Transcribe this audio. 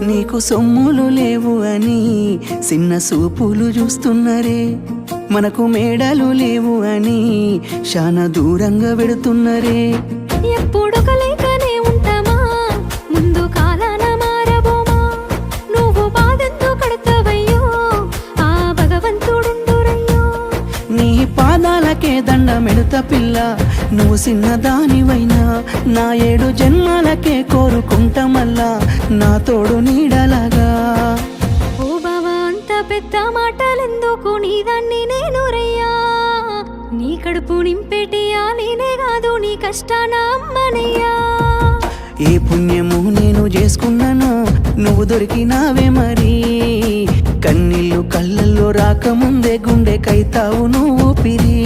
నీకు సొమ్ములు లేవు అని చిన్న సూపులు చూస్తున్నరే, మనకు మేడలు లేవు అని శానా దూరంగా పెడుతున్నరే. ఎప్పుడు కలేకనే ఉంటామా, ముందు కాలాన మారబోమా. నువ్వు బాధెందుకు కడతావయ్యో, ఆ భగవంతుడుండురయ్యో. నీ పాదాలకే దండమెడుత పిల్ల, నువ్వు చిన్నదానివైనా నా 7 జన్మాలకే కోరుకుంటా మల్లా నా తోడు నీడలాగా. ఓ బావా అంత పెద్ద మాటలెందుకు, నీదాన్ని నేను రయ్యా. నీ కడుపు నింపేటియా నేనే కాదు, నీ కష్టాన అమ్మనయ్యా. ఏ పుణ్యము నేను చేసుకున్నాను, నువ్వు దొరికినావే మరి. కన్నీళ్ళు కళ్ళల్లో రాకముందే గుండె కైతావు నువ్వు పిరి.